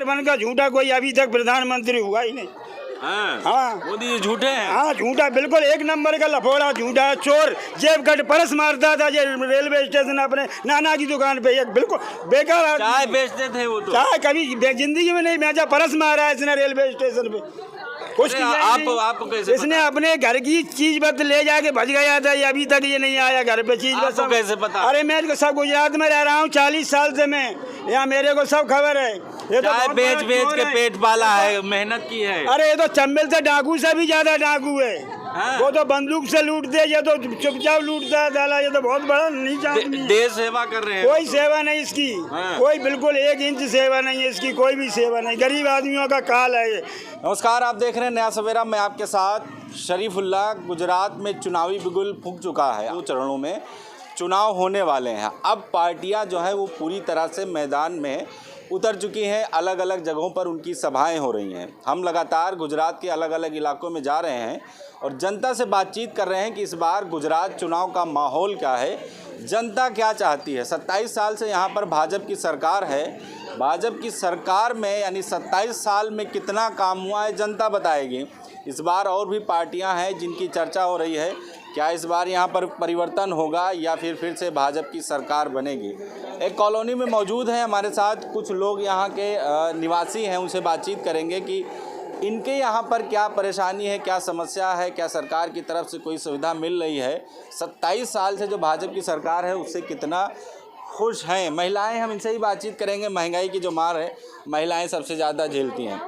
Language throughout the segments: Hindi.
बनकर झूठा कोई अभी तक प्रधानमंत्री हुआ ही नहीं। हाँ मोदी जी झूठे हैं। हाँ झूठा, बिल्कुल एक नंबर का लफोड़ा, झूठा, चोर, जेब कट परस मारता था ये रेलवे स्टेशन अपने नाना की दुकान पे, एक बिल्कुल बेकार। चाय बेचते थे वो तो। चाय कभी जिंदगी में नहीं बेचा, परस मारा है इसने रेलवे स्टेशन पे। कुछ आपको कैसे इसने अपने घर की चीज बस ले जाके भज गया था, ये अभी तक ये नहीं आया घर पे चीज बस। कैसे पता? अरे मैं सब गुजरात में रह रहा हूँ 40 साल से मैं यहाँ, मेरे को सब खबर है। ये तो चाय बेच के पेट पाला है, मेहनत की है। अरे ये तो चंबल से डाकू से भी ज्यादा डाकू है। वो तो बंदूक से लूटते, ये तो चुपचाप लूटता है साला। ये तो बहुत बड़ा नीचा देश सेवा कर रहे हैं। कोई सेवा नहीं इसकी, कोई बिल्कुल 1 इंच सेवा नहीं है इसकी, कोई भी सेवा नहीं। गरीब आदमियों का काल है ये। नमस्कार, आप देख रहे हैं नया सवेरा, मैं आपके साथ शरीफुल्लाह। गुजरात में चुनावी बिगुल फूंक चुका है, 2 चरणों में चुनाव होने वाले हैं। अब पार्टियां जो है वो पूरी तरह से मैदान में उतर चुकी हैं, अलग अलग जगहों पर उनकी सभाएं हो रही हैं। हम लगातार गुजरात के अलग अलग इलाकों में जा रहे हैं और जनता से बातचीत कर रहे हैं कि इस बार गुजरात चुनाव का माहौल क्या है, जनता क्या चाहती है। 27 साल से यहाँ पर भाजपा की सरकार है। भाजपा की सरकार में यानी 27 साल में कितना काम हुआ है जनता बताएगी। इस बार और भी पार्टियां हैं जिनकी चर्चा हो रही है, क्या इस बार यहाँ पर परिवर्तन होगा या फिर से भाजपा की सरकार बनेगी। एक कॉलोनी में मौजूद है हमारे साथ कुछ लोग, यहाँ के निवासी हैं, उनसे बातचीत करेंगे कि इनके यहाँ पर क्या परेशानी है, क्या समस्या है, क्या सरकार की तरफ से कोई सुविधा मिल रही है। 27 साल से जो भाजपा की सरकार है उससे कितना खुश हैं। महिलाएं, हम इनसे ही बातचीत करेंगे। महंगाई की जो मार है महिलाएं सबसे ज़्यादा झेलती हैं।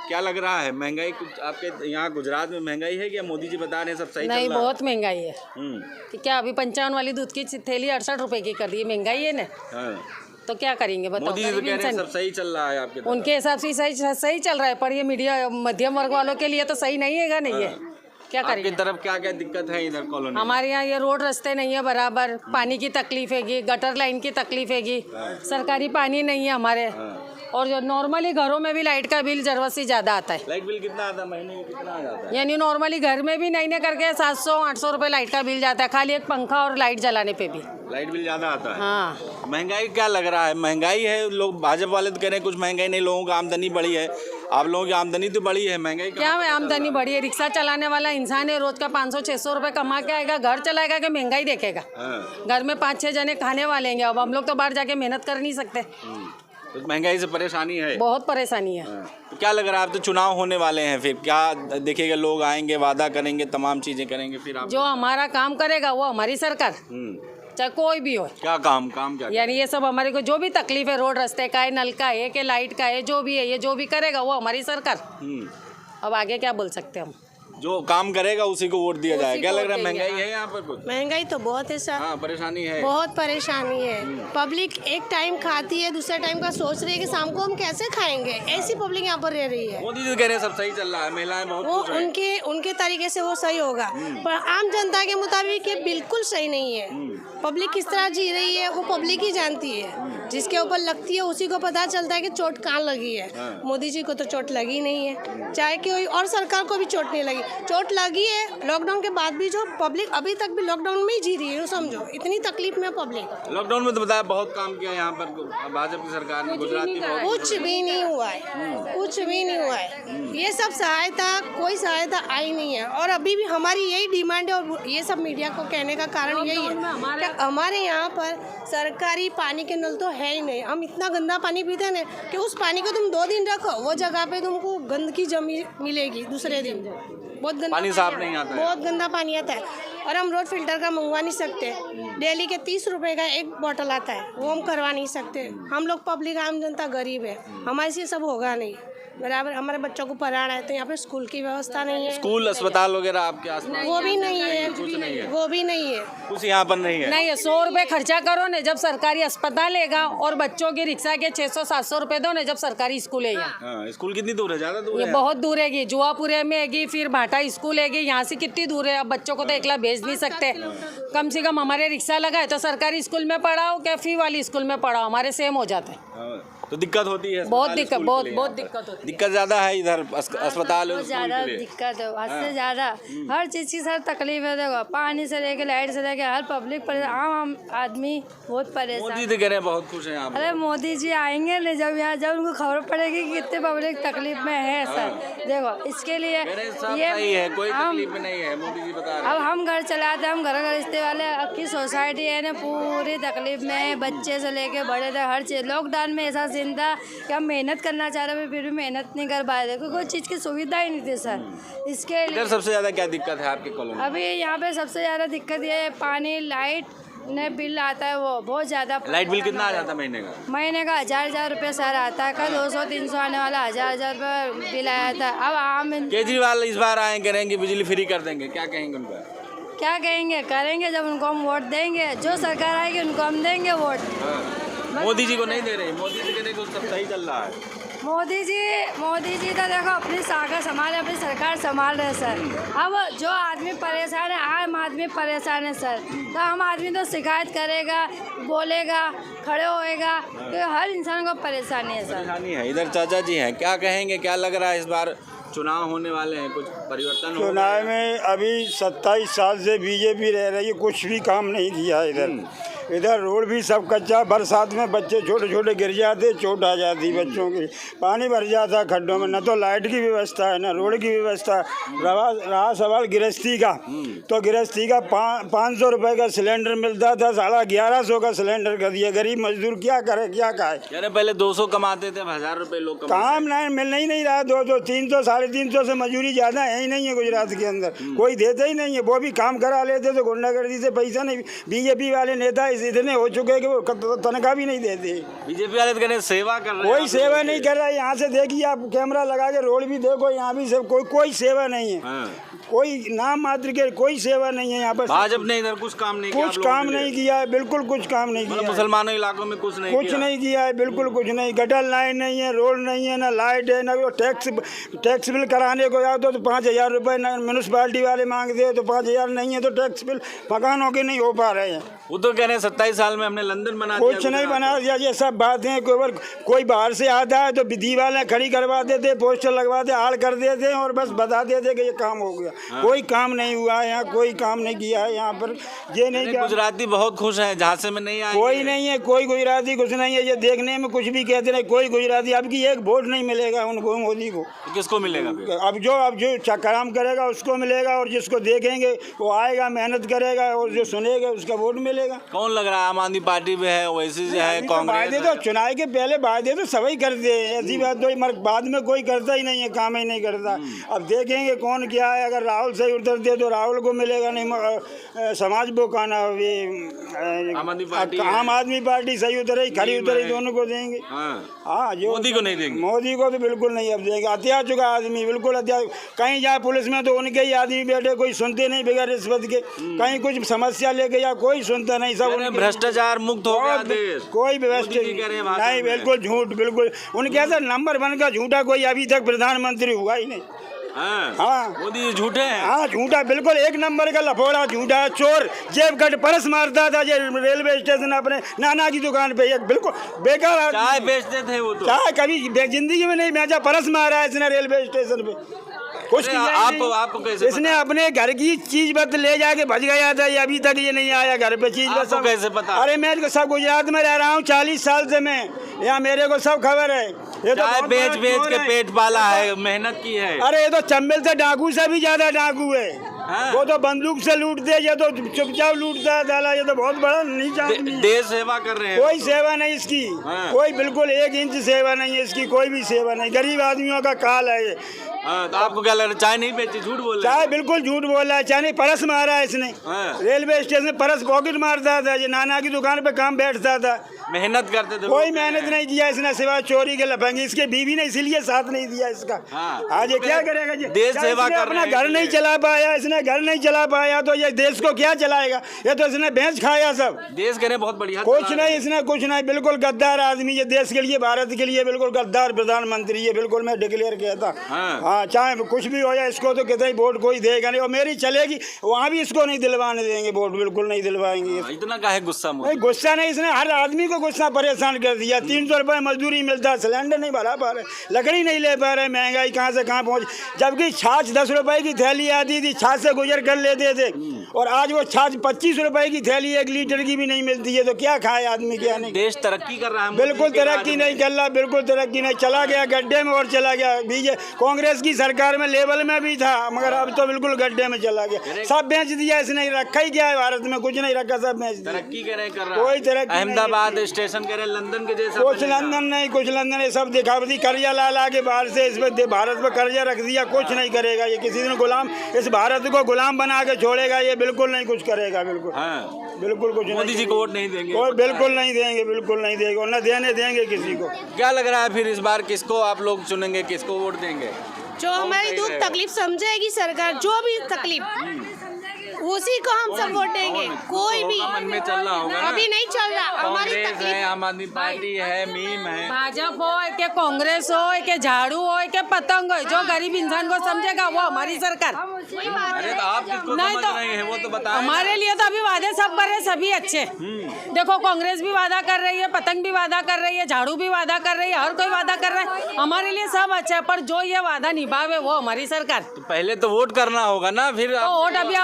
क्या लग रहा है, महंगाई आपके यहाँ गुजरात में महंगाई है क्या? मोदी जी बता रहे हैं सब सही नहीं, चल रहा है? बहुत महंगाई है। तो क्या अभी 55 वाली दूध की थैली 68 रुपए की कर दी, महंगाई है ना। तो क्या करेंगे बताओ। मोदी जी तो कह रहे हैं सब सही चल रहा है आपके तरफ। उनके हिसाब से सही चल रहा है, पर ये मीडिया मध्यम वर्ग वालों के लिए तो सही नहीं है, नहीं है। क्या करेंगे? आपकी तरफ क्या क्या दिक्कत है इधर कॉलोनी? हमारे यहाँ ये रोड रास्ते नहीं है बराबर, पानी की तकलीफ हैगी, गटर लाइन की तकलीफ हैगी, सरकारी पानी नहीं है हमारे। और जो नॉर्मली घरों में भी लाइट का बिल जरूरत से ज़्यादा आता है। लाइट बिल कितना आता है महीने में, कितना आ जाता है? यानी नॉर्मली घर में भी नहीं करके 700-800 रुपये लाइट का बिल जाता है, खाली एक पंखा और लाइट जलाने पे भी लाइट बिल ज़्यादा आता है। हाँ। महंगाई क्या लग रहा है? महंगाई है, लोग भाजपा वाले तो कह रहे हैं कुछ महंगाई नहीं, लोगों की आमदनी बढ़ी है। आप लोगों की आमदनी तो बढ़ी है, महंगाई क्या है? आमदनी बढ़ी है। रिक्शा चलाने वाला इंसान है, रोज का 500-600 रुपये कमा के आएगा, घर चलाएगा कि महंगाई देखेगा। घर में 5-6 जने खाने वाले हैं, अब हम लोग तो बाहर जाके मेहनत कर नहीं सकते। तो महंगाई से परेशानी है, बहुत परेशानी है। तो क्या लग रहा है, अब तो चुनाव होने वाले हैं, फिर क्या देखिएगा, लोग आएंगे, वादा करेंगे, तमाम चीजें करेंगे, फिर आप जो हमारा काम करेगा वो हमारी सरकार, चाहे कोई भी हो। क्या काम क्या यानी ये सब हमारे को जो भी तकलीफ है, रोड रास्ते का है, नल का है कि लाइट का है, जो भी है, ये जो भी करेगा वो हमारी सरकार। अब आगे क्या बोल सकते हैं हम? जो काम करेगा उसी को वोट दिया जाए। क्या लग रहा है, महंगाई है यहाँ पर कुछ? महंगाई तो बहुत है सर। हाँ, परेशानी है, बहुत परेशानी है। पब्लिक एक टाइम खाती है, दूसरे टाइम का सोच रही है कि शाम को हम कैसे खाएंगे, ऐसी पब्लिक यहाँ पर रह रही है। मोदी जी कह रहे हैं सब सही चल रहा है, महिलाएं बहुत वो खुश हैं। उनके तरीके से वो सही होगा, पर आम जनता के मुताबिक ये बिल्कुल सही नहीं है। पब्लिक किस तरह जी रही है वो पब्लिक ही जानती है, जिसके ऊपर लगती है उसी को पता चलता है कि चोट कहाँ लगी है। मोदी जी को तो चोट लगी नहीं है, चाहे कोई और सरकार को भी चोट नहीं लगी। चोट लगी है लॉकडाउन के बाद भी, जो पब्लिक अभी तक भी लॉकडाउन में ही जी रही है, समझो इतनी तकलीफ में पब्लिक। लॉकडाउन में तो बताया बहुत काम किया यहाँ पर भाजपा की सरकार ने, गुजरात की कुछ भी नहीं हुआ है, कुछ भी नहीं हुआ है। ये सब सहायता, कोई सहायता आई नहीं है। और अभी भी हमारी यही डिमांड है, और ये सब मीडिया को कहने का कारण यही है कि हमारे यहाँ पर सरकारी पानी के नल तो है ही नहीं। हम इतना गंदा पानी पीते हैं ना कि उस पानी को तुम 2 दिन रखो, वो जगह पे तुमको गंदगी जमी मिलेगी दूसरे दिन। बहुत गंदा पानी साफ नहीं आता है, बहुत गंदा पानी आता है। और हम रोज फिल्टर का मंगवा नहीं सकते, डेली के 30 रुपए का एक बोतल आता है, वो हम करवा नहीं सकते। हम लोग पब्लिक, आम जनता गरीब है, हमारे से सब होगा नहीं बराबर। हमारे बच्चों को पढ़ाना है तो यहाँ पे स्कूल की व्यवस्था नहीं है, स्कूल अस्पताल वगैरह आपके आसपास वो भी नहीं है, कुछ नहीं है, वो भी नहीं है, कुछ यहाँ पर नहीं है। नहीं है। 100 रुपये खर्चा करो ना जब सरकारी अस्पताल लेगा, और बच्चों की रिक्शा के 600-700 रुपये दो ना जब सरकारी स्कूल है यहाँ। स्कूल कितनी दूर है? ज्यादा दूर ये है, बहुत दूर हैगी, जुआपुरे में हैगी, फिर भाटा स्कूल हैगी, यहाँ से कितनी दूर है। अब बच्चों को तो एकला भेज नहीं सकते, कम से कम हमारे रिक्शा लगाए तो सरकारी स्कूल में पढ़ाओ क्या फी वाली स्कूल में पढ़ाओ, हमारे सेम हो जाते हैं। तो दिक्कत होती है? बहुत अस्पताल, दिक्कत, स्कूल बहुत के लिए बहुत यहाँ पर? दिक्कत होती है। दिक्कत ज़्यादा है इधर अस्पताल और बहुत स्कूल ज़्यादा के लिए? दिक्कत है, हद हाँ। से ज़्यादा हर चीज़ की सर तकलीफ है। देखो पानी से लेके लाइट से लेके हर पब्लिक आम आदमी बहुत परेशान। मोदी तो कह रहे हैं बहुत खुश हैं आप। अरे मोदी जी आएंगे नहीं जब यहाँ, जब उनको खबर पड़ेगी कि कितने पब्लिक तकलीफ में है सर। देखो इसके लिए कह रहे हैं सब सही है, कोई तकलीफ में नहीं है, मोदी जी बता रहे अब हैं। हम घर चलाते हैं, हम घर रिश्ते वाले अब की सोसाइटी है ना पूरी तकलीफ में है, बच्चे से लेके बड़े तक हर चीज़। लॉकडाउन में ऐसा सीन था कि हम मेहनत करना चाह रहे थे फिर भी मेहनत नहीं कर पाए थे क्योंकि कोई चीज़ की सुविधा ही नहीं थी सर। इसके लिए इधर सबसे ज़्यादा क्या दिक्कत है आपके कॉलोनी? अभी यहाँ पे सबसे ज़्यादा दिक्कत ये है पानी लाइट ने बिल आता है, वो बहुत ज़्यादा। लाइट बिल कितना आ जाता है महीने का? महीने का 1000 रुपये सर आता है। कल 200-300 आने वाला 1000 रुपये बिल आया था। अब आम केजरीवाल इस बार आए, करेंगे बिजली फ्री कर देंगे, क्या कहेंगे उनका? क्या कहेंगे, करेंगे जब उनको हम वोट देंगे। जो सरकार आएगी उनको हम देंगे वोट। मोदी जी को नहीं दे रहे, मोदी जी कहते सब सही चल रहा है। मोदी जी तो देखो अपनी सागर संभाल, अपनी सरकार संभाल रहे सर। अब जो आदमी परेशान है, आम आदमी परेशान है सर, तो आम आदमी तो शिकायत करेगा, बोलेगा, खड़े होएगा, तो हर इंसान को परेशानी है सर। परेशानी है। इधर चाचा जी हैं, क्या कहेंगे, क्या लग रहा है इस बार चुनाव होने वाले हैं, कुछ परिवर्तन होगा? चुनाव में अभी 27 साल से बीजेपी रह रही है, कुछ भी काम नहीं किया इधर रोड भी सब कच्चा। बरसात में बच्चे छोटे छोटे गिर जाते, चोट आ जाती बच्चों की, पानी भर जाता खड्डों में। न तो लाइट की व्यवस्था है, न रोड की व्यवस्था। रहा सवाल गृहस्थी का, तो गृहस्थी का 500 रुपये का सिलेंडर मिलता था, 1150 का सिलेंडर कर दिया। गरीब मजदूर क्या करे, क्या खाए? यार पहले 200 कमाते थे, 1000 रुपये लोग कमाते काम नहीं मिल ही नहीं रहा। 200, 300, 350 से मजदूरी ज़्यादा है ही नहीं है गुजरात के अंदर। कोई देते ही नहीं है। वो भी काम करा लेते तो गुंडागर्दी से पैसा नहीं। बीजेपी वाले नेता इतने हो चुके हैं कि वो तनख्वाह भी नहीं देते। बीजेपी वाले तो कह रहे हैं सेवा कर रहे हैं। कोई सेवा नहीं कर रहा है। यहाँ से देखिए आप, कैमरा लगा के रोड भी देखो, यहाँ भी सब कोई सेवा नहीं है। कोई नाम मात्र के कोई सेवा नहीं है यहाँ पर। भाजपा ने इधर कुछ काम नहीं किया, कुछ काम नहीं किया है, बिल्कुल कुछ काम नहीं किया। मुसलमानों इलाकों में कुछ नहीं किया है, बिल्कुल कुछ नहीं। गटर लाइन नहीं है, रोड नहीं है, ना लाइट है, ना टैक्स बिल कराने को जाओ तो 5000 रुपये म्यूनसिपालिटी वाले मांगते हैं, तो 5000 नहीं है तो टैक्स बिल मकानों के नहीं हो पा रहे हैं। वो तो कह रहे हैं 27 साल में हमने लंदन बना दिया। कुछ नहीं बना दिया। ये सब बातें कोई बाहर से आता है तो दीवारें खड़ी करवा देते, पोस्टर लगवाते, हाल कर देते हैं और बस बता देते कि ये काम हो गया। कोई काम नहीं हुआ है यहाँ, कोई काम नहीं किया है यहाँ पर। ये नहीं किया। गुजराती बहुत खुश हैं, झांसे में नहीं आए। कोई नहीं है, कोई गुजराती कुछ नहीं है। ये देखने में कुछ भी कहते नहीं, कोई गुजराती अब की एक वोट नहीं मिलेगा उनको, मोदी को। तो किसको मिलेगा फिर? अब जो काम करेगा उसको मिलेगा, और जिसको देखेंगे वो आएगा, मेहनत करेगा, और जो सुनेगा उसका वोट मिलेगा। कौन लग रहा है? आम आदमी पार्टी भी है, वैसी है, कांग्रेस वादे तो चुनाव के पहले वादे तो सभी करते हैं, ऐसी बात तो मगर बाद में कोई करता ही नहीं है, काम ही नहीं करता। अब देखेंगे कौन क्या है। अगर राहुल सही उतरते तो राहुल को मिलेगा, नहीं समाज वो खाना आम आदमी पार्टी सही उतरे, खरी उतरे, दोनों को देंगे। हाँ, जो मोदी को नहीं देंगे। मोदी को तो बिल्कुल नहीं अब देंगे। हथियार चुका आदमी, बिल्कुल हथियार। कहीं जाए पुलिस में तो उनके ही आदमी बैठे, कोई सुनते नहीं बगैर रिश्वत के। कहीं कुछ समस्या लेके या कोई सुनता नहीं, सब भ्रष्टाचार मुक्त हो गया देश। कोई व्यवस्था नहीं, बिल्कुल झूठ, बिल्कुल उनके ऐसा नंबर 1 का झूठा कोई अभी तक प्रधानमंत्री हुआ ही नहीं। हाँ, मोदी झूठे हैं। हाँ, झूठा, बिल्कुल 1 नंबर का लफोड़ा, झूठा, चोर, जेब कट परस मारता था ये रेलवे स्टेशन अपने नाना की दुकान पे। एक बिल्कुल बेकार चाय बेचते थे वो तो। चाय कभी जिंदगी में नहीं बेचा, परस मारा है इसने रेलवे स्टेशन पे। कुछ आपको कैसे इसने अपने घर की चीज बत ले जाके भज गया था, ये अभी तक ये नहीं आया घर पे चीज बत। आपको कैसे पता? अरे मैं सब गुजरात में रह रहा हूँ 40 साल से मैं यहाँ, मेरे को सब खबर है। ये तो बेच के पेट पाला है, मेहनत की है। अरे ये तो चंबल से डाकू से भी ज्यादा डाकू है। वो तो बंदूक से लूटते, ये तो चुपचाप लूटता है दाला। ये तो बहुत बड़ा नीचा देश सेवा कर रहे हैं। कोई सेवा नहीं इसकी, कोई बिल्कुल 1 इंच सेवा नहीं है इसकी, कोई भी सेवा नहीं। गरीब आदमियों का काल है ये। तो आपको क्या लग रहा है? चाय नहीं बेची, झूठ बोल रहे हैं? चाय बिल्कुल झूठ बोल रहा है। चाय नहीं, परस मारा है इसने। रेलवे स्टेशन में परस पॉकेट मारता था, ये नाना की दुकान पे काम बैठता था। मेहनत करते थे, कोई मेहनत नहीं किया इसने, सिवाय चोरी के लफंगे। इसके बीवी ने इसीलिए साथ नहीं दिया इसका। आज ये क्या करेगा? देश सेवा कर अपना घर नहीं चला पाया, इसने घर नहीं चला पाया तो ये देश को क्या चलाएगा? ये तो इसने भैंस खाया सब। देश के लिए बहुत बढ़िया कुछ नहीं, इसने कुछ नहीं, बिल्कुल गद्दार आदमी। ये देश के लिए, भारत के लिए बिल्कुल गद्दार प्रधानमंत्री है, बिल्कुल मैं डिक्लेयर कहता। हाँ, चाहे कुछ भी हो जाए, इसको तो कहते ही वोट कोई देगा नहीं, और मेरी चलेगी वहाँ भी इसको नहीं दिलवाने देंगे वोट, बिल्कुल नहीं दिलवाएंगे। इतना काहे गुस्सा नहीं, गुस्सा नहीं, इसने हर आदमी को गुस्सा परेशान कर दिया। 300 रुपये मजदूरी मिलता है, सिलेंडर नहीं भरा पा रहे, लकड़ी नहीं ले पा रहे, महंगाई कहाँ से कहाँ पहुँच। जबकि छाछ 10 रुपए की थैली आती थी, छाछ से गुजर कर लेते थे, और आज वो छाछ 25 रुपए की थैली 1 लीटर की भी नहीं मिलती है, तो क्या खाए आदमी, क्या नहीं। देश तरक्की कर रहा है, बिल्कुल तरक्की नहीं कर रहा, बिल्कुल तरक्की नहीं, चला गया गड्ढे में और चला गया। कांग्रेस की सरकार में लेवल में भी था, मगर अब तो बिल्कुल गड्ढे में चला गया। सब बेच दिया इसने, रखा ही क्या है भारत में, कुछ नहीं रखा, सब बेच दिया। तरक्की कर रहा कोई तरक्की अहमदाबाद स्टेशन कह रहे लंदन के जैसा, कुछ लंदन नहीं, कुछ लंदन है, सब दिखावटी कर्जा ला के बाहर से इस पर भारत पर कर्जा रख दिया, कुछ नहीं करेगा ये। किसी दिन गुलाम इस भारत को गुलाम बना के छोड़ेगा ये, बिल्कुल नहीं कुछ करेगा, बिल्कुल बिल्कुल कुछ नहीं। मोदी जी को वोट नहीं देंगे, कोई बिल्कुल नहीं देंगे, बिल्कुल नहीं देंगे, और न देने देंगे किसी को। क्या लग रहा है फिर इस बार किसको आप लोग चुनेंगे, किसको वोट देंगे? जो हमारी दुख तकलीफ समझेगी सरकार, जो भी तकलीफ, उसी को हम सब वोट देंगे। कोई भी मन में चल रहा होगा ना? अभी नहीं चल रहा, हमारी कांग्रेस है, तकलीफ। आम आदमी पार्टी है, मीम है, भाजपा हो के कांग्रेस हो के झाड़ू हो के पतंग हो, जो गरीब इंसान को समझेगा वो हमारी सरकार। अरे तो आप किसको नहीं समझ तो रहे हैं वो तो बताएं। हमारे लिए तो अभी वादे सब कर रहे हैं, सभी अच्छे। देखो कांग्रेस भी वादा कर रही है, पतंग भी वादा कर रही है, झाड़ू भी वादा कर रही है, हर कोई वादा कर रहा है, हमारे लिए सब अच्छा है। पर जो ये वादा निभावे वो हमारी सरकार। तो पहले तो वोट करना होगा ना, फिर तो वोट अभी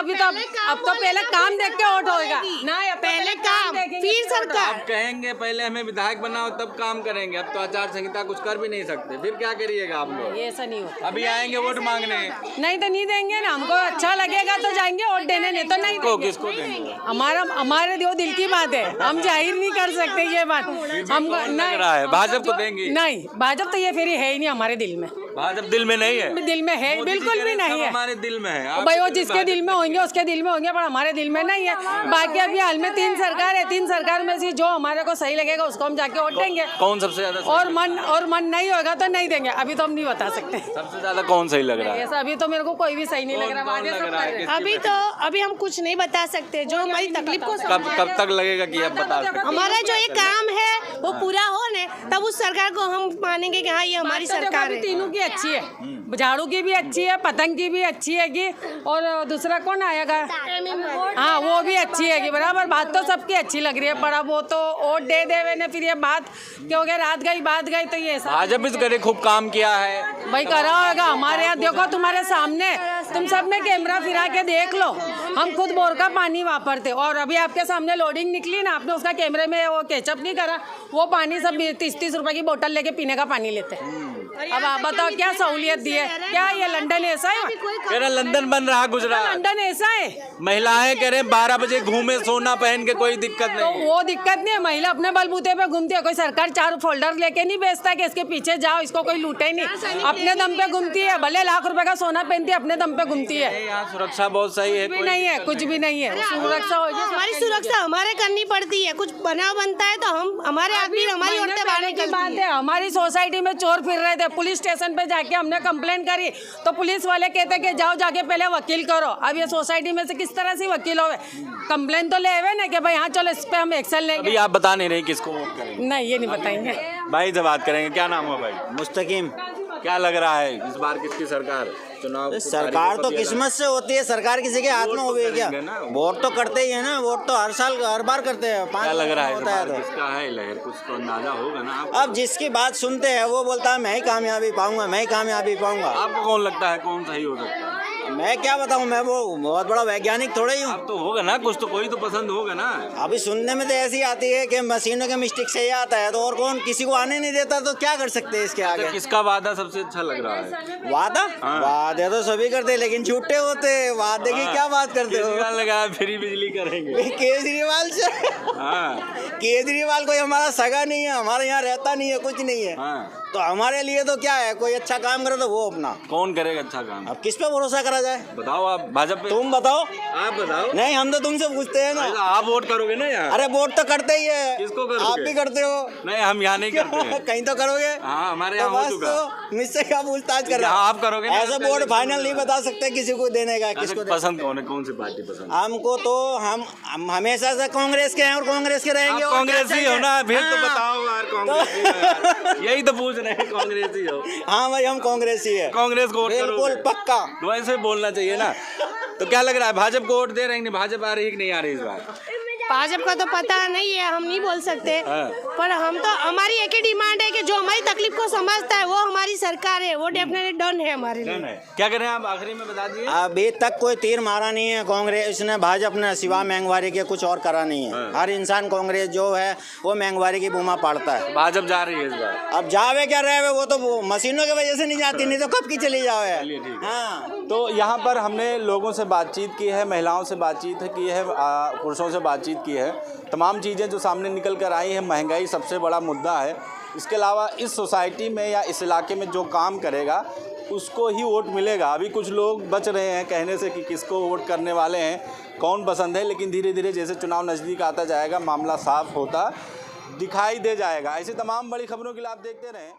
अब तो पहले काम देख के वोट होएगा ना, पहले काम फिर सरकार। आप कहेंगे पहले हमें विधायक बनाओ तब काम करेंगे, अब तो आचार संहिता कुछ कर भी नहीं सकते, फिर क्या करिएगा आप लोग? ऐसा नहीं होता। अभी आएंगे वोट मांगने, नहीं तो नहीं देंगे ना, हमको अच्छा लगेगा तो जाएंगे वोट देने, नहीं तो नहीं देंगे। किसको देंगे? हमारे जो दिल की बात है, हम जाहिर नहीं कर सकते ये बात। हमको लग रहा है भाजपा को देंगे? नहीं, भाजपा तो ये फिर है ही नहीं हमारे दिल में। भाजपा दिल में नहीं है? दिल में है, बिल्कुल भी नहीं है। हमारे दिल में है भाई, वो जिसके दिल में होंगे उसके दिल में होंगे, पर हमारे दिल में नहीं है। बाकी अभी हाल में 3 सरकार है, 3 सरकार में से जो हमारे को सही लगेगा उसको हम जाके वोट देंगे। कौन सबसे ज्यादा? और मन नहीं होगा तो नहीं देंगे, अभी तो हम नहीं बता सकते। सबसे ज्यादा कौन सही लग रहा है? ऐसा अभी तो मेरे को कोई भी सही नहीं लग रहा। वादे सब कर रहे हैं। अभी हम कुछ नहीं बता सकते, जो हमारी तकलीफ को कब तक लगेगा कि आप बता सकते? हमारा जो ये काम है वो पूरा हो न, तब उस सरकार को हम मानेंगे कि हाँ ये हमारी सरकार है। तीनों की अच्छी है, झाड़ू की भी अच्छी है, पतंग की भी अच्छी है कि, और दूसरा कौन आएगा? हाँ, वो भी अच्छी है कि बराबर। बात तो सबकी अच्छी लग रही है, पर अब वो तो वोट दे देवे ने, फिर ये बात क्यों गए, रात गई बात गई, तो ये ऐसा। भाजपा भी करे खूब काम किया है भाई, करा होगा। हमारे यहाँ देखो, तुम्हारे सामने, तुम सब में कैमरा फिरा के देख लो, हम खुद बोर का पानी वापरते, और अभी आपके सामने लोडिंग निकली ना, आपने उसका कैमरे में वो केचप नहीं करा, वो पानी सब 30-30 रुपए की बोतल लेके पीने का पानी लेते हैं। अब आप बताओ क्या सहूलियत दी है? क्या ये लंदन ऐसा है? कह रहे लंदन बन रहा गुजरात, लंदन ऐसा है? महिलाएं कह रहे 12 बजे घूमे सोना पहन के, कोई दिक्कत तो नहीं। वो दिक्कत नहीं है, महिला अपने बलबूते पे घूमती है। कोई सरकार 4 फोल्डर लेके नहीं बेचता कि इसके पीछे जाओ, इसको कोई लूटे नहीं, अपने दम पे घूमती है। भले लाख रुपए का सोना पहनती है, अपने दम पे घूमती है। यहाँ सुरक्षा बहुत सही है, कुछ भी नहीं है, कुछ भी नहीं है। सुरक्षा होगी, हमारी सुरक्षा हमारे करनी पड़ती है। कुछ बनाव बनता है तो हम हमारे आदमी हमारी औरतें बाहर की बात निकलती है। हमारी सोसाइटी में चोर फिर रहे थे, पुलिस स्टेशन पे जाके हमने कंप्लेंट करी, तो पुलिस वाले कहते कि जाओ जाके पहले वकील करो। अब ये सोसाइटी में से किस तरह से वकील होवे? कंप्लेंट तो ले आवे ना कि भाई हाँ चलो इस पे हम एक्शन लेंगे। अभी आप बता नहीं रहे किसको वोट करेंगे? नहीं, ये नहीं बताएंगे। भाई से बात करेंगे। क्या नाम है भाई? मुस्तकीम। क्या लग रहा है इस बार किसकी सरकार चुनाव? सरकार तो किस्मत से होती है, सरकार किसी के हाथ में हो गई क्या? वोट तो करते ही है ना, वोट तो हर साल हर बार करते हैं। क्या लग रहा है होता है तो किसका है लहर? कुछ तो अंदाजा होगा ना आपको? अब जिसकी बात सुनते हैं वो बोलता है मैं ही कामयाबी पाऊंगा, मैं ही कामयाबी पाऊंगा। आपको कौन लगता है कौन सही हो सकता है? मैं क्या बताऊं, मैं वो बहुत बड़ा वैज्ञानिक थोड़ा ही हूँ। अब तो होगा ना कुछ, तो कोई तो पसंद होगा ना। अभी सुनने में तो ऐसी आती है कि मशीनों के मिस्टेक से ही आता है, तो और कौन किसी को आने नहीं देता, तो क्या कर सकते हैं इसके आगे? तो किसका वादा सबसे अच्छा लग रहा है? वादा वादे तो सभी करते हैं, लेकिन झूठे होते हैं। वादे की क्या बात करते हो? लगा फ्री बिजली करेंगे केजरीवाल से। हाँ। केजरीवाल कोई हमारा सगा नहीं है, हमारे यहाँ रहता नहीं है, कुछ नहीं है। हाँ। तो हमारे लिए तो क्या है, कोई अच्छा काम करे तो वो अपना। कौन करेगा अच्छा काम? अब किस पे भरोसा करा जाए? बताओ आप, भाजपा पे? तुम बताओ। आप बताओ। नहीं, हम तो तुमसे पूछते हैं ना। आप वोट करोगे ना यार? अरे वोट तो करते ही है। किसको करोगे? आप भी करते हो। नहीं, हम यहाँ नहीं करते हैं। कहीं तो करोगे। हाँ, हमारे यहाँ हो चुका। तो मुझसे क्या पूछताछ कर रहे हो? आप करोगे ना? ऐसे वोट फाइनल नहीं बता सकते किसी को देने का, किसको पसंद कौन है? कौन सी पार्टी पसंद? हमको तो हम हमेशा से कांग्रेस के हैं और कांग्रेस के रहेंगे। कांग्रेस ही हो ना, फिर तो बताओ यार कांग्रेस। यही तो पूछ रहे हैं, कांग्रेसी हो? हाँ भाई, हम कांग्रेसी है, कांग्रेस को वोट बिल्कुल करोगे? पक्का। तो ऐसे बोलना चाहिए ना। तो क्या लग रहा है, भाजपा को वोट दे रहे हैं कि नहीं? भाजपा आ रही है कि नहीं आ रही इस बार? भाजपा का तो पता नहीं है, हम नहीं बोल सकते। हाँ। पर हम तो, हमारी एक ही डिमांड है कि जो हमारी तकलीफ को समझता है वो हमारी सरकार है, वो डेफिनेटली डन है हमारे लिए। क्या करें आप, आखिरी में बता दिए? अभी तक कोई तीर मारा नहीं है कांग्रेस ने, भाजपा ने, सिवा महंगवारी के कुछ और करा नहीं है। हर इंसान कांग्रेस जो है वो महंगवारी की बूमा पाड़ता है। भाजपा जा रही है इस बार? अब जावे क्या रहे, वो तो मशीनों की वजह से नहीं जाती, नहीं तो कब की चली जावे। चलिए, ठीक है। हाँ, तो यहाँ पर हमने लोगों से बातचीत की है, महिलाओं से बातचीत की है, पुरुषों से बातचीत की है। तमाम चीज़ें जो सामने निकल कर आई हैं, महंगाई सबसे बड़ा मुद्दा है। इसके अलावा इस सोसाइटी में या इस इलाके में जो काम करेगा उसको ही वोट मिलेगा। अभी कुछ लोग बच रहे हैं कहने से कि किसको वोट करने वाले हैं, कौन पसंद है, लेकिन धीरे धीरे जैसे चुनाव नज़दीक आता जाएगा मामला साफ होता दिखाई दे जाएगा। ऐसी तमाम बड़ी खबरों के लिए आप देखते रहें।